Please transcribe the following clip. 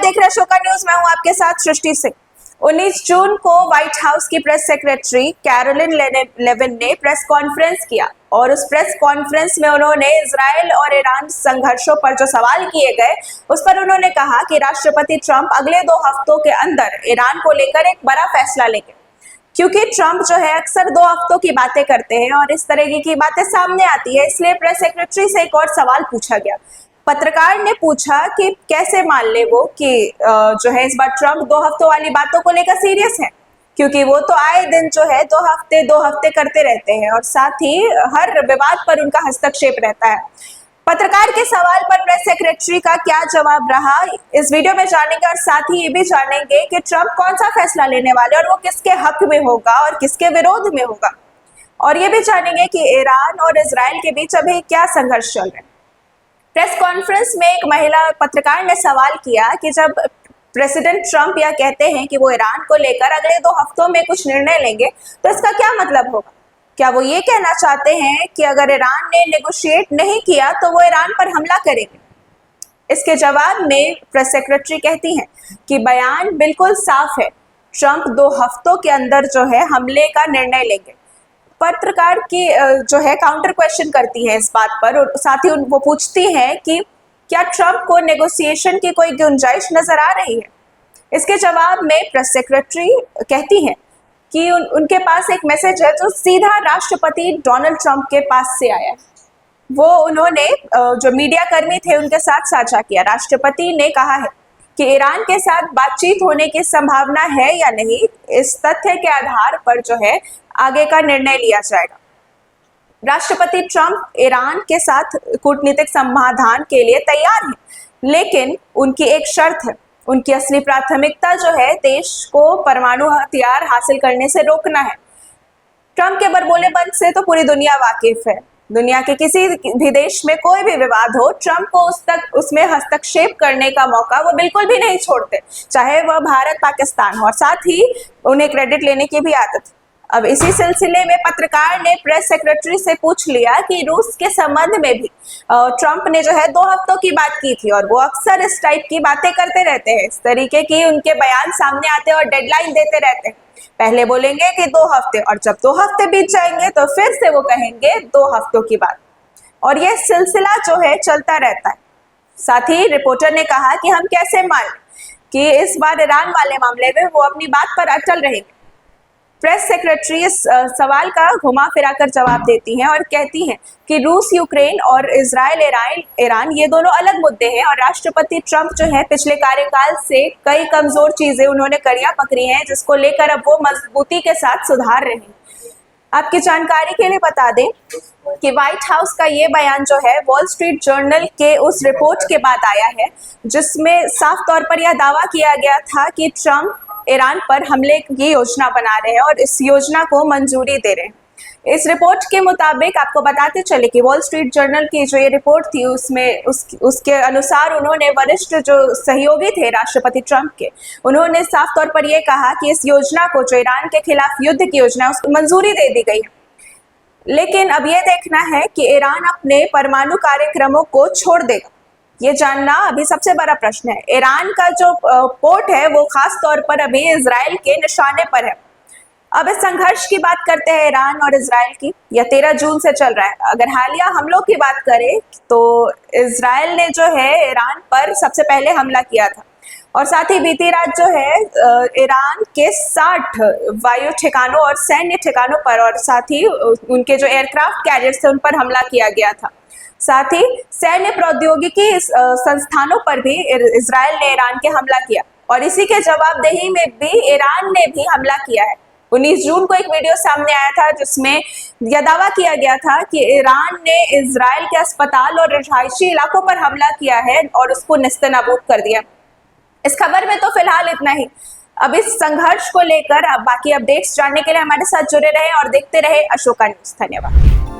देख रहे हैं अशोका न्यूज। मैं हूं आपके साथ सृष्टि सिंह। 19 जून को व्हाइट हाउस की प्रेस सेक्रेटरी कैरोलिन लेविन ने प्रेस कॉन्फ्रेंस किया और उस प्रेस कॉन्फ्रेंस में उन्होंने इजराइल और ईरान संघर्षों पर जो सवाल किए गए उस पर उन्होंने कहा कि राष्ट्रपति ट्रंप अगले 2 हफ्तों के अंदर ईरान को लेकर एक बड़ा फैसला लेंगे, क्योंकि ट्रंप जो है अक्सर 2 हफ्तों की बातें करते हैं और इस तरह की बातें सामने आती है। इसलिए प्रेस सेक्रेटरी से एक और सवाल पूछा गया। पत्रकार ने पूछा कि कैसे मान ले वो कि जो है इस बार ट्रंप 2 हफ्तों वाली बातों को लेकर सीरियस है, क्योंकि वो तो आए दिन जो है 2 हफ्ते करते रहते हैं और साथ ही हर विवाद पर उनका हस्तक्षेप रहता है। पत्रकार के सवाल पर प्रेस सेक्रेटरी का क्या जवाब रहा, इस वीडियो में जानेंगे और साथ ही ये भी जानेंगे कि ट्रंप कौन सा फैसला लेने वाले और वो किसके हक में होगा और किसके विरोध में होगा, और ये भी जानेंगे कि ईरान और इजराइल के बीच अभी क्या संघर्ष चल रहा है। प्रेस कॉन्फ्रेंस में एक महिला पत्रकार ने सवाल किया कि जब प्रेसिडेंट ट्रंप यह कहते हैं कि वो ईरान को लेकर अगले 2 हफ्तों में कुछ निर्णय लेंगे, तो इसका क्या मतलब होगा? क्या वो ये कहना चाहते हैं कि अगर ईरान ने नेगोशिएट नहीं किया तो वो ईरान पर हमला करेंगे? इसके जवाब में प्रेस सेक्रेटरी कहती हैं कि बयान बिल्कुल साफ है, ट्रंप 2 हफ्तों के अंदर जो है हमले का निर्णय लेंगे। पत्रकार की जो है काउंटर क्वेश्चन करती है इस बात पर और साथ ही वो पूछती है कि क्या ट्रंप को नेगोशिएशन की कोई गुंजाइश नजर आ रही है? इसके जवाब में प्रेस सेक्रेटरी कहती है कि उनके पास एक मैसेज है जो सीधा राष्ट्रपति डोनाल्ड ट्रंप के पास से आया है। वो उन्होंने जो मीडिया कर्मी थे उनके साथ साझा किया। राष्ट्रपति ने कहा है कि ईरान के साथ बातचीत होने की संभावना है या नहीं, इस तथ्य के आधार पर जो है आगे का निर्णय लिया जाएगा। राष्ट्रपति ट्रंप ईरान के साथ कूटनीतिक समाधान के लिए तैयार हैं, लेकिन उनकी एक शर्त है। उनकी असली प्राथमिकता जो है देश को परमाणु हथियार हासिल करने से रोकना है। ट्रंप के बड़बोलेपन से तो पूरी दुनिया वाकिफ है। दुनिया के किसी भी देश में कोई भी विवाद हो, ट्रंप को उसमें हस्तक्षेप करने का मौका वो बिल्कुल भी नहीं छोड़ते, चाहे वह भारत पाकिस्तान हो, और साथ ही उन्हें क्रेडिट लेने की भी आदत है। अब इसी सिलसिले में पत्रकार ने प्रेस सेक्रेटरी से पूछ लिया कि रूस के संबंध में भी ट्रंप ने जो है 2 हफ्तों की बात की थी और वो अक्सर इस टाइप की बातें करते रहते हैं। इस तरीके की उनके बयान सामने आते हैं और डेडलाइन देते रहते हैं। पहले बोलेंगे कि 2 हफ्ते और जब 2 हफ्ते बीत जाएंगे तो फिर से वो कहेंगे 2 हफ्तों की बात, और यह सिलसिला जो है चलता रहता है। साथ ही रिपोर्टर ने कहा कि हम कैसे माने कि इस बार ईरान वाले मामले में वो अपनी बात पर अटल रहेंगे। प्रेस सेक्रेटरी इस सवाल का घुमा फिरा कर जवाब देती हैं और कहती हैं कि रूस यूक्रेन और इजराइल ईरान ये दोनों अलग मुद्दे हैं और राष्ट्रपति ट्रंप जो है पिछले कार्यकाल से कई कमजोर चीजें उन्होंने कड़ियां पकड़ी हैं, जिसको लेकर अब वो मजबूती के साथ सुधार रहे हैं। आपकी जानकारी के लिए बता दें कि व्हाइट हाउस का ये बयान जो है वॉल स्ट्रीट जर्नल के उस रिपोर्ट के बाद आया है जिसमें साफ तौर पर यह दावा किया गया था कि ट्रंप ईरान पर हमले की योजना बना रहे हैं और इस योजना को मंजूरी दे रहे हैं। इस रिपोर्ट के मुताबिक आपको बताते चले कि वॉल स्ट्रीट जर्नल की जो ये रिपोर्ट थी उसमें उसके अनुसार उन्होंने वरिष्ठ जो सहयोगी थे राष्ट्रपति ट्रंप के, उन्होंने साफ तौर पर यह कहा कि इस योजना को जो ईरान के खिलाफ युद्ध की योजना है उसको मंजूरी दे दी गई है। लेकिन अब यह देखना है कि ईरान अपने परमाणु कार्यक्रमों को छोड़ देगा, ये जानना अभी सबसे बड़ा प्रश्न है। ईरान का जो पोर्ट है वो खास तौर पर अभी इजराइल के निशाने पर है। अब इस संघर्ष की बात करते हैं ईरान और इजराइल की। यह 13 जून से चल रहा है। अगर हालिया हमलों की बात करें तो इजराइल ने जो है ईरान पर सबसे पहले हमला किया था और साथ ही बीती रात जो है ईरान के 60 वायु ठिकानों और सैन्य ठिकानों पर और साथ ही उनके जो एयरक्राफ्ट कैरियर्स थे उन पर हमला किया गया था। साथ ही सैन्य प्रौद्योगिकी संस्थानों पर भी इजराइल ने ईरान के हमला किया और इसी के जवाबदेही में भी ईरान ने भी हमला किया है। 19 जून को एक वीडियो सामने आया था जिसमें यह दावा किया गया था कि ईरान ने इजराइल के अस्पताल और रिहायशी इलाकों पर हमला किया है और उसको नेस्तनाबूद कर दिया। इस खबर में तो फिलहाल इतना ही। अब इस संघर्ष को लेकर अब बाकी अपडेट्स जानने के लिए हमारे साथ जुड़े रहें और देखते रहे अशोका न्यूज। धन्यवाद।